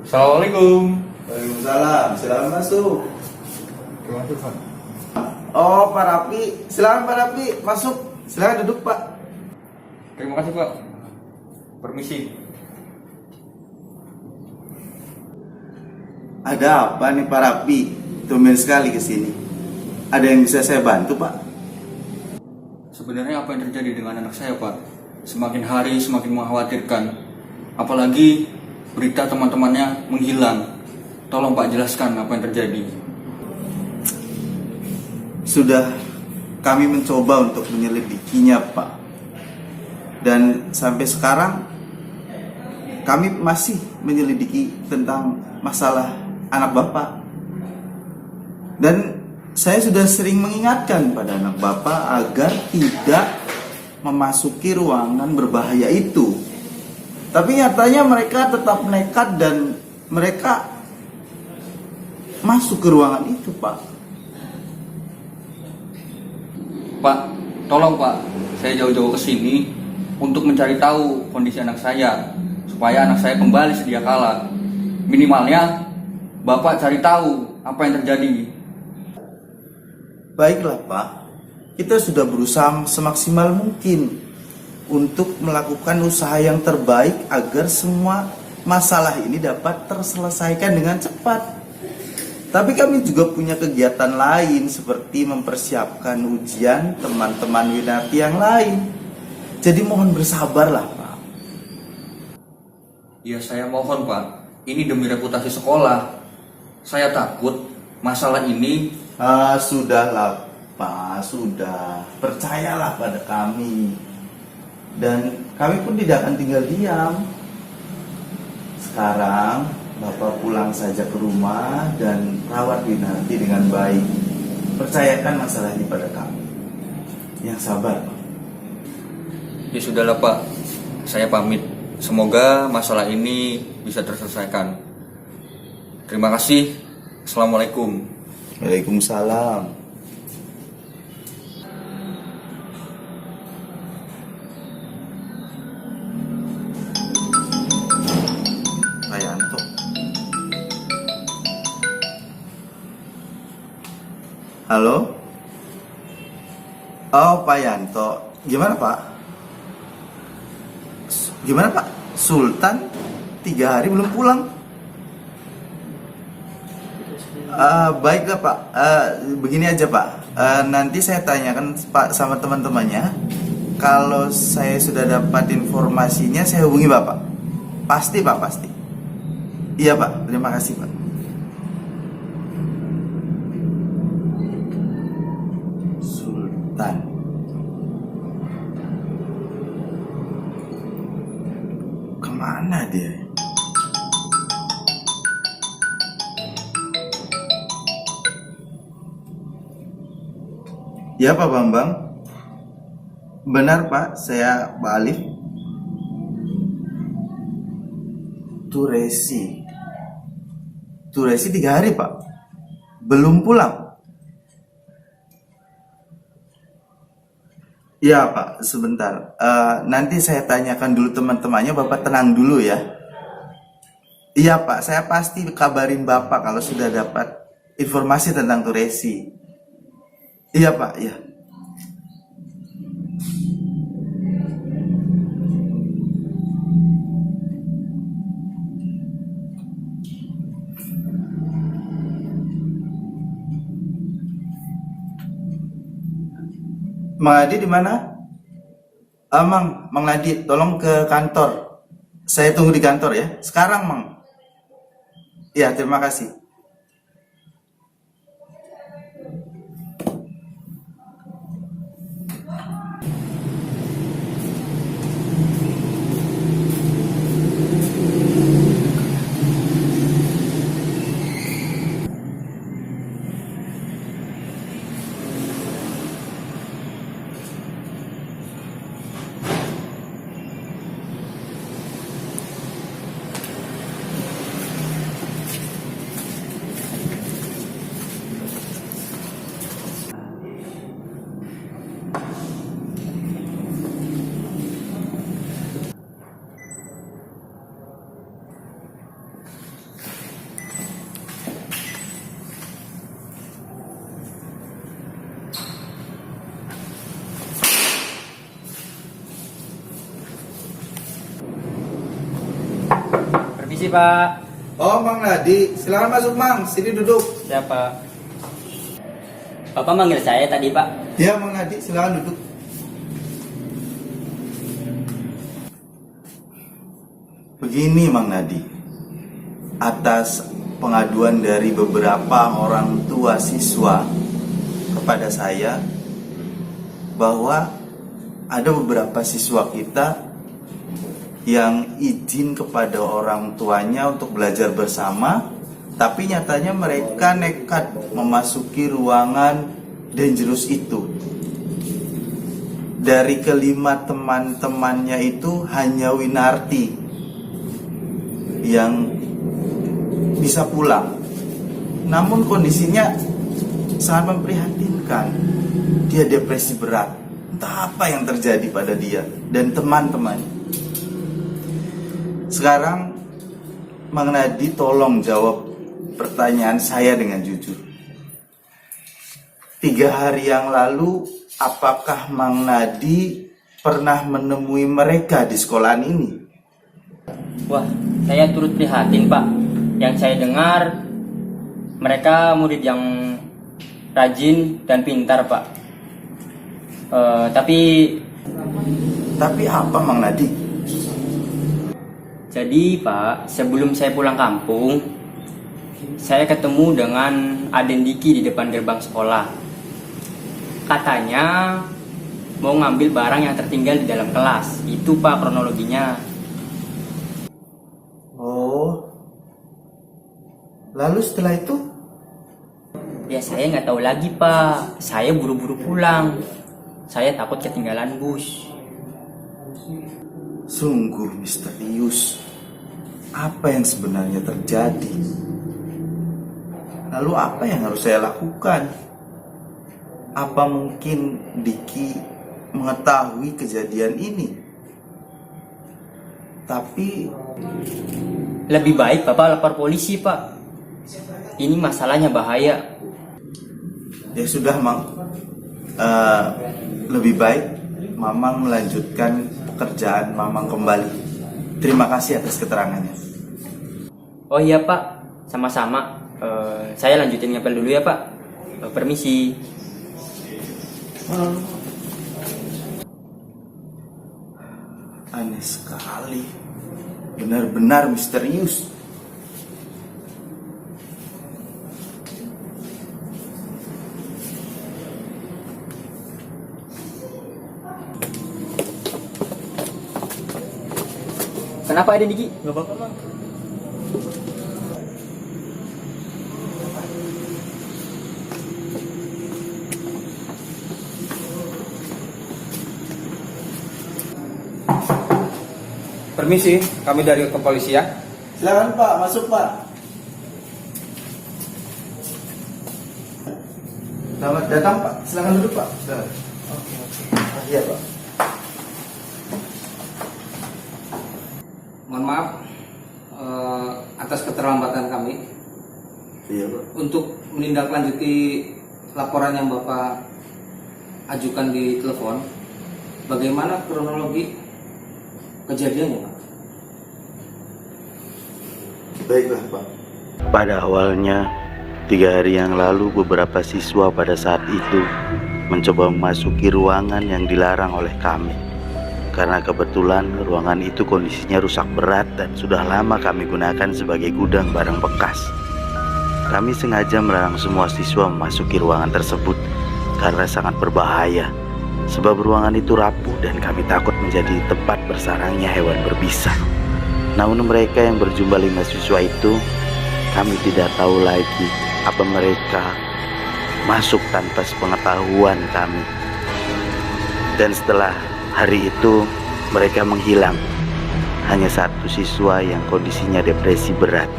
Assalamualaikum. Waalaikumsalam, silakan masuk. Terima kasih, Pak. Oh, Pak Rapi, silakan Pak Rapi masuk. Silakan duduk Pak. Terima kasih, Pak. Permisi. Ada apa nih Pak Rapi? Tumben sekali ke sini. Ada yang bisa saya bantu Pak? Sebenarnya apa yang terjadi dengan anak saya, Pak? Semakin hari semakin mengkhawatirkan. Apalagi berita teman-temannya menghilang. Tolong Pak jelaskan apa yang terjadi. Sudah kami mencoba untuk menyelidikinya Pak. Dan sampai sekarang kami masih menyelidiki tentang masalah anak Bapak. Dan saya sudah sering mengingatkan pada anak Bapak agar tidak memasuki ruangan berbahaya itu. Tapi nyatanya mereka tetap nekat dan mereka masuk ke ruangan itu, Pak. Pak, tolong Pak, saya jauh-jauh ke sini untuk mencari tahu kondisi anak saya supaya anak saya kembali sedia kala. Minimalnya Bapak cari tahu apa yang terjadi. Baiklah Pak, kita sudah berusaha semaksimal mungkin untuk melakukan usaha yang terbaik agar semua masalah ini dapat terselesaikan dengan cepat. Tapi kami juga punya kegiatan lain seperti mempersiapkan ujian teman-teman Winarti yang lain. Jadi mohon bersabarlah Pak. Ya saya mohon Pak, ini demi reputasi sekolah. Saya takut masalah ini. Sudahlah Pak, sudah. Percayalah pada kami. Dan kami pun tidak akan tinggal diam. Sekarang Bapak pulang saja ke rumah dan rawat Winarti dengan baik. Percayakan masalah ini pada kami. Yang sabar Pak. Ya sudahlah Pak, saya pamit. Semoga masalah ini bisa terselesaikan. Terima kasih. Assalamualaikum. Waalaikumsalam. Pak Yanto. Halo? Oh, Pak Yanto. Gimana Pak? Gimana Pak? Sultan 3 hari belum pulang. Baiklah Pak, begini aja Pak, nanti saya tanyakan Pak sama teman-temannya. Kalau saya sudah dapat informasinya, saya hubungi Bapak. Pasti Pak, pasti. Iya Pak, terima kasih Pak. Sultan. Kemana dia? Ya Pak Bambang. Benar Pak, saya Pak Alif. Turesi 3 hari Pak. Belum pulang. Ya Pak, sebentar. Nanti saya tanyakan dulu teman-temannya. Bapak tenang dulu ya. Iya Pak, saya pasti kabarin Bapak kalau sudah dapat informasi tentang Turesi. Iya Pak, iya. Mang Adi di mana? Mang Adi, tolong ke kantor. Saya tunggu di kantor ya. Sekarang, Mang. Ya, terima kasih. Misi Pak. Oh, Mang Nadi, silakan masuk Mang, sini duduk. Ya Pak. Bapak manggil saya tadi Pak. Ya Mang Nadi, silakan duduk. Begini Mang Nadi, atas pengaduan dari beberapa orang tua siswa kepada saya bahwa ada beberapa siswa kita yang izin kepada orang tuanya untuk belajar bersama, tapi nyatanya mereka nekat memasuki ruangan dangerous itu. Dari kelima teman-temannya itu hanya Winarti yang bisa pulang. Namun kondisinya sangat memprihatinkan. Dia depresi berat. Entah apa yang terjadi pada dia dan teman-teman. Sekarang Mang Nadi tolong jawab pertanyaan saya dengan jujur. 3 hari yang lalu, apakah Mang Nadi pernah menemui mereka di sekolahan ini? Wah, saya turut prihatin Pak. Yang saya dengar mereka murid yang rajin dan pintar Pak. Tapi apa Mang Nadi? jadi Pak, sebelum saya pulang kampung, saya ketemu dengan Aden Diki di depan gerbang sekolah. Katanya mau ngambil barang yang tertinggal di dalam kelas. Itu Pak kronologinya. Oh. Lalu setelah itu? Ya saya nggak tahu lagi Pak. Saya buru-buru pulang. Saya takut ketinggalan bus. Sungguh misterius. Apa yang sebenarnya terjadi? Lalu apa yang harus saya lakukan? Apa mungkin Diki mengetahui kejadian ini? Tapi Lebih baik Bapak lapor polisi Pak. Ini masalahnya bahaya. ya sudah Mang. Lebih baik Mamang melanjutkan pekerjaan Mamang kembali. Terima kasih atas keterangannya. Oh iya Pak, sama-sama. Saya lanjutin ngepel dulu ya Pak. Permisi. Aneh sekali. Benar-benar misterius. Kenapa ada Diki? Gak apa-apa Bang. Permisi, kami dari kepolisian. Silakan Pak, masuk Pak. Selamat datang Pak, silakan duduk Pak. Oke. Iya Pak. Mohon maaf atas keterlambatan kami Iya Pak. untuk menindaklanjuti laporan yang Bapak ajukan di telepon. Bagaimana kronologi kejadiannya, Pak? Baiklah Pak. Pada awalnya, 3 hari yang lalu beberapa siswa pada saat itu mencoba memasuki ruangan yang dilarang oleh kami. Karena kebetulan ruangan itu kondisinya rusak berat dan sudah lama kami gunakan sebagai gudang barang bekas. Kami sengaja melarang semua siswa memasuki ruangan tersebut karena sangat berbahaya. Sebab ruangan itu rapuh dan kami takut menjadi tempat bersarangnya hewan berbisa. Namun mereka yang berjumlah 5 siswa itu, kami tidak tahu lagi apa mereka masuk tanpa sepengetahuan kami. Dan setelah hari itu mereka menghilang. Hanya 1 siswa yang kondisinya depresi berat.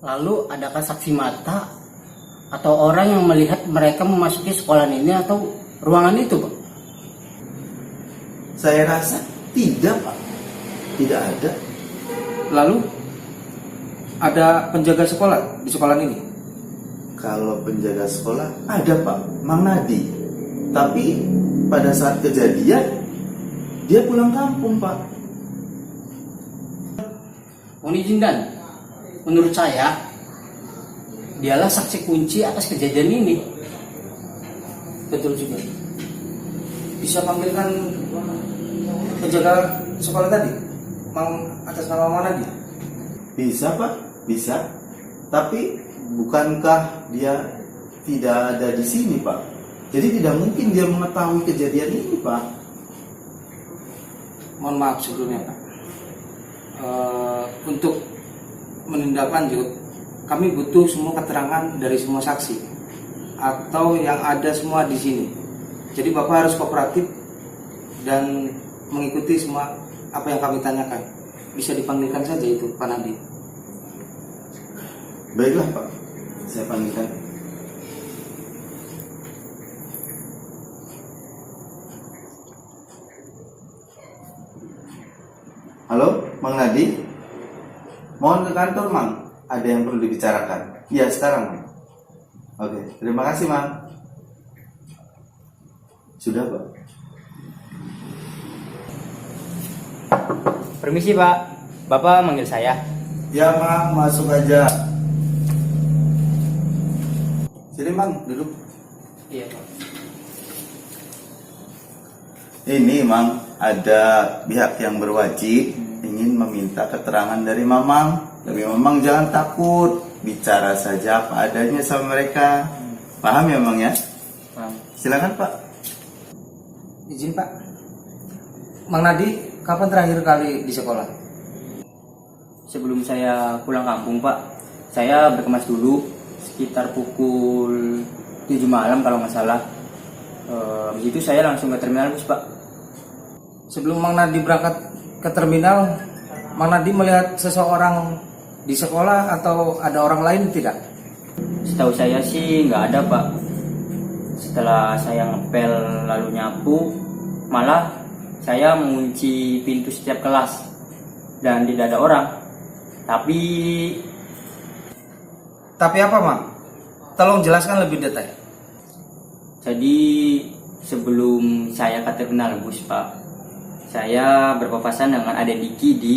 Lalu adakah saksi mata atau orang yang melihat mereka memasuki sekolah ini atau ruangan itu Pak? Saya rasa tidak Pak. Tidak ada. Lalu ada penjaga sekolah di sekolah ini? Kalau penjaga sekolah ada Pak, Mang Nadi. Tapi pada saat kejadian dia pulang kampung Pak. Mohon izin Dan, menurut saya dialah saksi kunci atas kejadian ini. Betul juga. Bisa panggilkan penjaga sekolah tadi, atas nama Mang Nadi? Bisa Pak, bisa. Tapi bukankah dia tidak ada di sini Pak? Jadi tidak mungkin dia mengetahui kejadian ini Pak. Mohon maaf sebelumnya Pak. Untuk menindaklanjut, kami butuh semua keterangan dari semua saksi atau yang ada semua di sini. Jadi Bapak harus kooperatif dan mengikuti semua apa yang kami tanyakan. Bisa dipanggilkan saja itu Pak Nadi. Baiklah Pak, saya panggilkan. Halo, Mang Nadi. Mohon ke kantor, Mang. Ada yang perlu dibicarakan. Iya, sekarang, Mang. Oke, terima kasih, Mang. Sudah, Pak. Permisi Pak, Bapak manggil saya. Ya, Mang, masuk aja. Sini, Mang, duduk. Iya Pak. Ini, Mang, ada pihak yang berwajib ingin meminta keterangan dari Mamang. Tapi Mamang jangan takut, bicara saja apa adanya sama mereka. Paham ya, Mang ya? Paham. Silakan, Pak. Izin Pak. Mang Nadi, kapan terakhir kali di sekolah? Sebelum saya pulang kampung Pak, saya berkemas dulu sekitar pukul 7 malam kalau nggak salah. Habis itu saya langsung ke terminal bus Pak. Sebelum Mang Nadi berangkat ke terminal, Mang Nadi melihat seseorang di sekolah atau ada orang lain tidak? Setahu saya sih nggak ada Pak. Setelah saya ngepel lalu nyapu, malah saya mengunci pintu setiap kelas dan tidak ada orang. Tapi Tapi apa Mang? Tolong jelaskan lebih detail. jadi sebelum saya ke terminal bus Pak, saya berpapasan dengan adik Diki di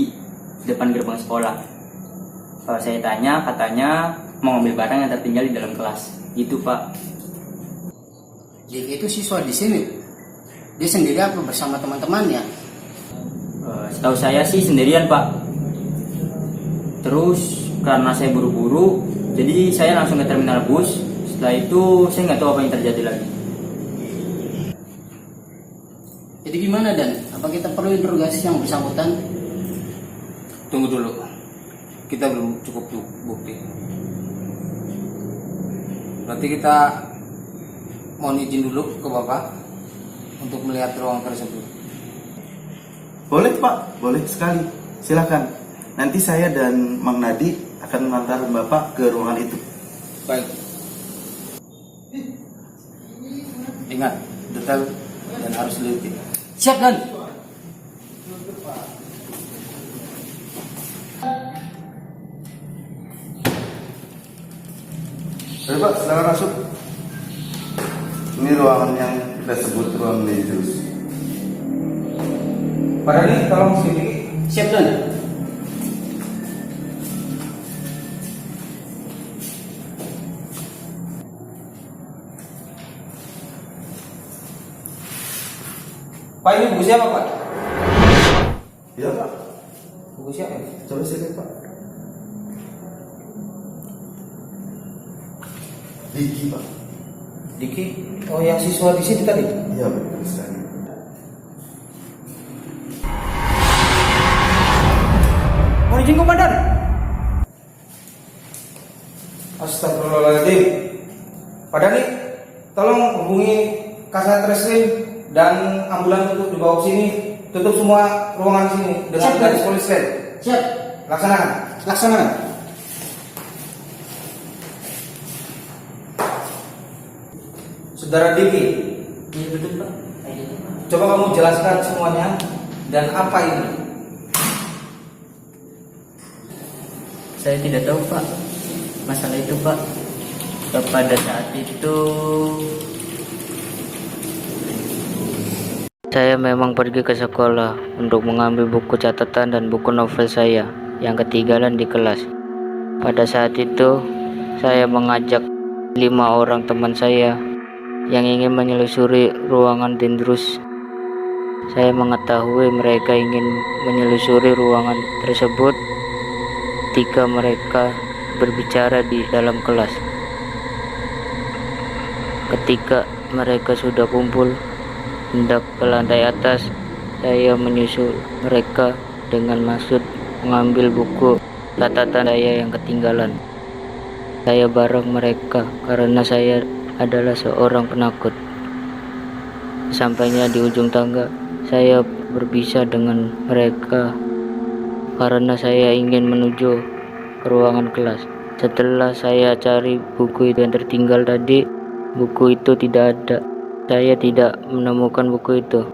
depan gerbang sekolah. Saya tanya, katanya mau ngambil barang yang tertinggal di dalam kelas. Gitu Pak. Jadi itu siswa di sini. Dia sendiri apa bersama teman-temannya? Setahu saya sih sendirian Pak. Terus karena saya buru-buru, jadi saya langsung ke terminal bus. Setelah itu saya nggak tahu apa yang terjadi lagi. Jadi gimana Dan? Apa kita perlu interogasi yang bersangkutan? Tunggu dulu. Kita belum cukup bukti. Berarti kita mohon izin dulu ke Bapak untuk melihat ruang tersebut. Boleh, Pak. Boleh sekali. Silakan. Nanti saya dan Mang Nadi akan mengantar Bapak ke ruangan itu. Baik. Ingat, detail dan harus teliti. Siap Dan. Baik, Pak. Silakan masuk. Ini ruangan yang kita sebut ruang Lejus. Pak Dani, tolong sini. Siap Dan. Pak, ini buku siapa Pak? Ya, Pak. Buku siapa? Coba saya lihat, Pak. Diki, Pak. Diki. Oh, yang siswa di sini tadi. Iya, betul sekali. Mohon izin komandan. Astagfirullahaladzim. Pak Dani, tolong hubungi Kasat Reskrim dan ambulan untuk dibawa ke sini. Tutup semua ruangan sini dengan Siap, garis polis lain. Siap. Laksanakan. Laksanakan. Saudara Diki, Iya betul Pak. coba kamu jelaskan semuanya dan apa ini? Saya tidak tahu Pak masalah itu Pak. Pada saat itu saya memang pergi ke sekolah untuk mengambil buku catatan dan buku novel saya. yang ketinggalan di kelas. Pada saat itu, saya mengajak 5 orang teman saya yang ingin menyelusuri ruangan Dendrus. Saya mengetahui mereka ingin menyelusuri ruangan tersebut ketika mereka berbicara di dalam kelas. Ketika mereka sudah kumpul hendak ke lantai atas, saya menyusul mereka dengan maksud mengambil buku catatan saya yang ketinggalan. Saya bareng mereka karena saya adalah seorang penakut. Sampainya di ujung tangga, saya berpisah dengan mereka karena saya ingin menuju ke ruangan kelas. Setelah saya cari buku yang tertinggal tadi, buku itu tidak ada. Saya tidak menemukan buku itu.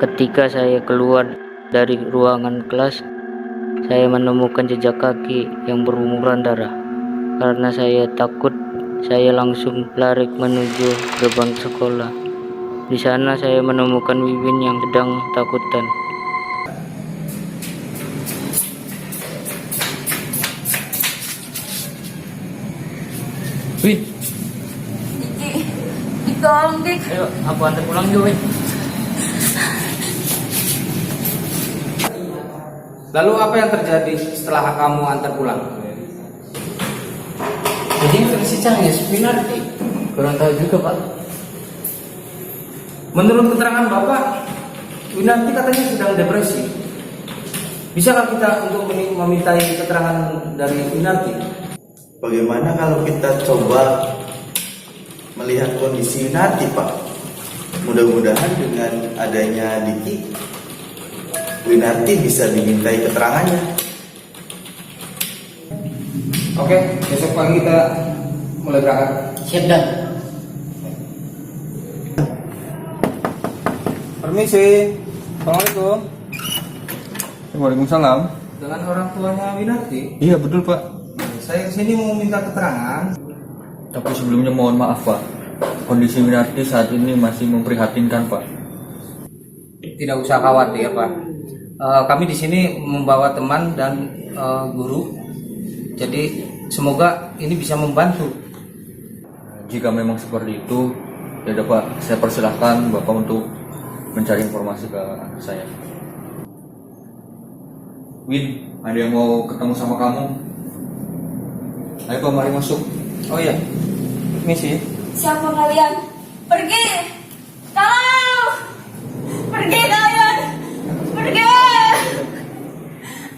Ketika saya keluar dari ruangan kelas, saya menemukan jejak kaki yang berlumuran darah. Karena saya takut, saya langsung lari menuju gerbang sekolah. Di sana saya menemukan Wiwin yang sedang takutan. Win, Dik, tolong Dik. Ayo, aku antar pulang juga, Win. Lalu apa yang terjadi setelah kamu antar pulang? Jadi versi Cahaya Winarti. Kurang tahu juga Pak. Menurut keterangan Bapak, Winarti katanya sedang depresi. Bisakah kita untuk memintai keterangan dari Winarti? Bagaimana kalau kita coba melihat kondisi Winarti, Pak? Mudah-mudahan dengan adanya Diki, Winarti bisa dimintai keterangannya. Oke, besok pagi kita mulai berangkat. Siap Dan. Permisi. Assalamualaikum. Waalaikumsalam. Dengan orang tuanya Winarti, Iya betul Pak. saya kesini mau minta keterangan. Tapi sebelumnya mohon maaf Pak. Kondisi Winarti saat ini masih memprihatinkan Pak. Tidak usah khawatir Pak. Kami di sini membawa teman dan guru. Jadi semoga ini bisa membantu. Jika memang seperti itu, ya udah Pak, saya persilahkan Bapak untuk mencari informasi ke saya. Win, ada yang mau ketemu sama kamu? Ayo Pak, mari masuk. Oh iya, misi. Siapa kalian? Pergi! Tolong! Pergi kalian! Pergi!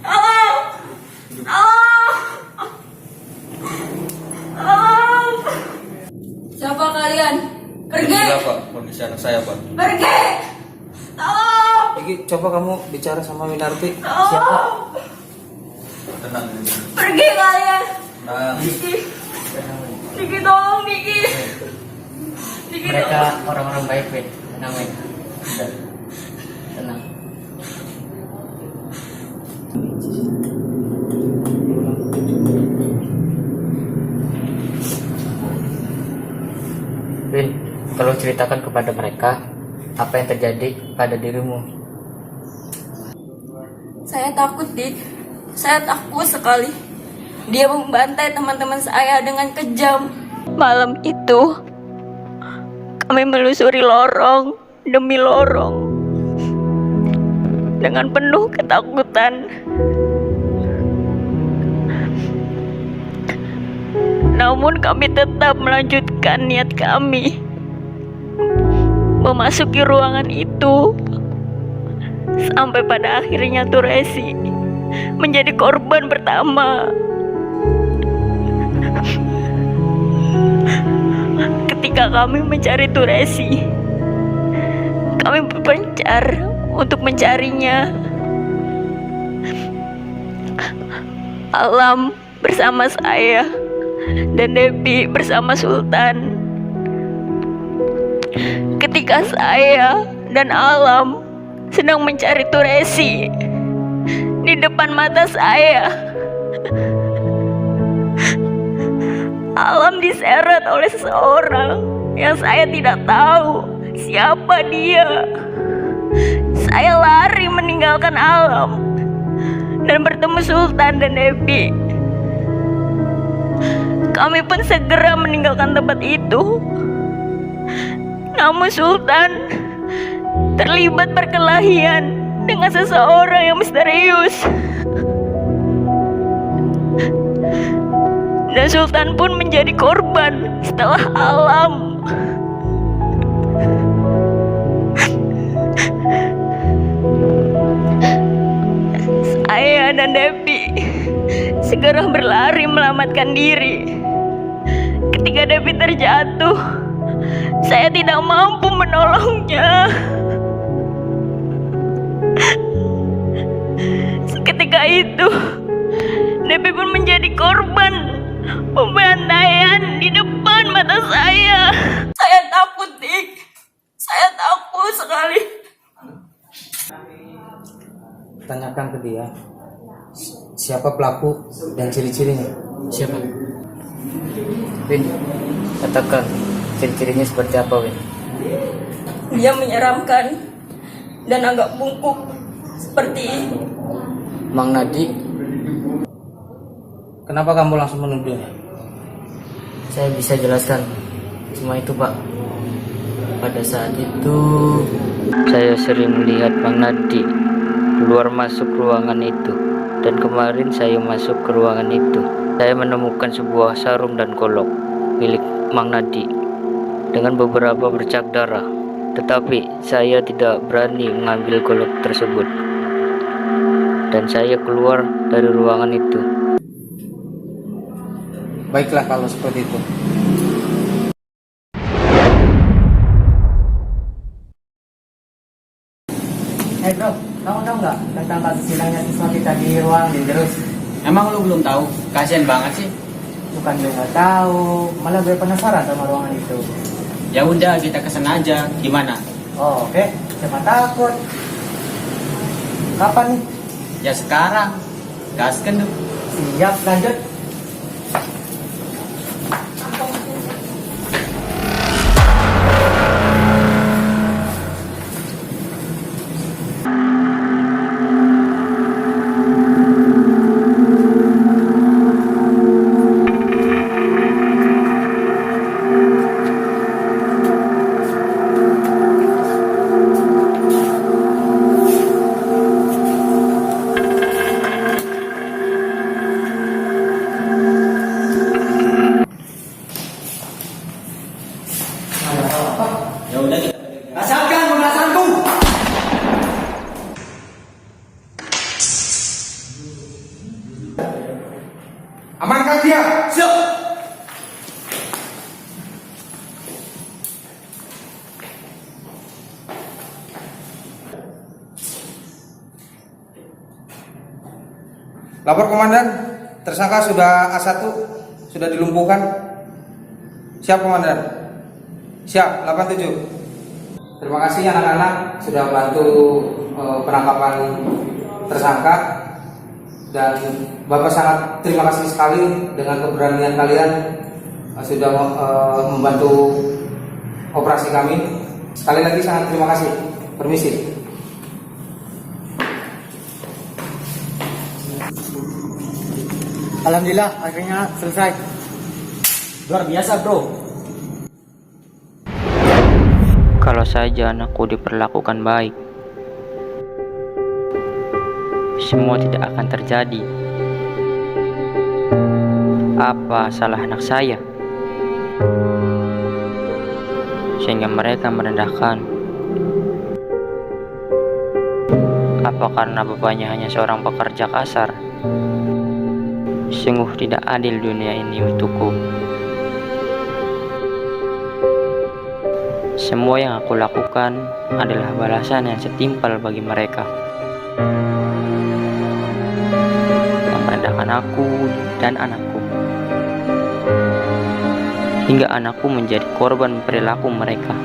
Tolong! Tolong! Tolong! Siapa kalian? Pergi! Inilah Pak, kondisi anak saya Pak. Pergi! Tolong! Iki, coba kamu bicara sama Winarti. Tolong! Tenang. Pergi kalian! Nah, Diki tolong Diki! Diki Mereka orang-orang baik, Win. Tenang, Win. Tenang. Win, tolong ceritakan kepada mereka apa yang terjadi pada dirimu. Saya takut, Dik. Saya takut sekali. Dia membantai teman-teman saya dengan kejam. Malam itu, kami melusuri lorong demi lorong dengan penuh ketakutan. Namun kami tetap melanjutkan niat kami memasuki ruangan itu sampai pada akhirnya Turesi menjadi korban pertama. Ketika kami mencari Turesi, kami berpencar untuk mencarinya. Alam bersama saya dan Debbie bersama Sultan. Ketika saya dan Alam sedang mencari Turesi, di depan mata saya Alam diseret oleh seseorang yang saya tidak tahu siapa dia. Saya lari meninggalkan Alam dan bertemu Sultan dan Devi. Kami pun segera meninggalkan tempat itu. Namun Sultan terlibat perkelahian dengan seseorang yang misterius. Dan Sultan pun menjadi korban setelah alam. Saya dan Devi segera berlari menyelamatkan diri. Ketika Devi terjatuh, saya tidak mampu menolongnya. Seketika itu, Devi pun menjadi korban pembantaian di depan mata saya. Saya takut, Dik. Saya takut sekali. Tanyakan ke dia siapa pelaku dan ciri-cirinya. Siapa? Win, katakan ciri-cirinya seperti apa, Win? Dia menyeramkan dan agak bungkuk seperti Mang Nadi. Kenapa kamu langsung menuduhnya? Saya bisa jelaskan semua itu, Pak. Pada saat itu Saya sering melihat Mang Nadi keluar masuk ruangan itu. Dan kemarin saya masuk ke ruangan itu. Saya menemukan sebuah sarung dan golok milik Mang Nadi dengan beberapa bercak darah. Tetapi saya tidak berani mengambil golok tersebut. Dan saya keluar dari ruangan itu. Baiklah kalau seperti itu. Bro, kamu tahu nggak tentang kasus hilangnya siswa kita di ruang Dinterus? Emang lu belum tahu? Kasian banget sih. Bukan gue nggak tahu, malah gue penasaran sama ruangan itu. Ya udah, kita kesana aja. Gimana? Oh, oke, siapa takut? Kapan nih? Ya sekarang. Gaskan tuh. Siap, lanjut. Ya udah kita. Rasakan pembahasanku. Amankan dia. Siap. Lapor komandan, tersangka sudah A1, sudah dilumpuhkan. Siap komandan. Siap, 87. Terima kasih anak-anak sudah bantu penangkapan tersangka. Dan Bapak sangat terima kasih sekali dengan keberanian kalian sudah membantu operasi kami. Sekali lagi sangat terima kasih. Permisi. Alhamdulillah, akhirnya selesai. Luar biasa, bro. Kalau saja anakku diperlakukan baik, semua tidak akan terjadi. Apa salah anak saya sehingga mereka merendahkan? Apa karena bapaknya hanya seorang pekerja kasar? Sungguh tidak adil dunia ini untukku. Semua yang aku lakukan adalah balasan yang setimpal bagi mereka yang merendahkan aku dan anakku, hingga anakku menjadi korban perilaku mereka.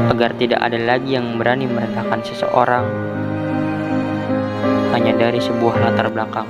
Agar tidak ada lagi yang berani merendahkan seseorang hanya dari sebuah latar belakang.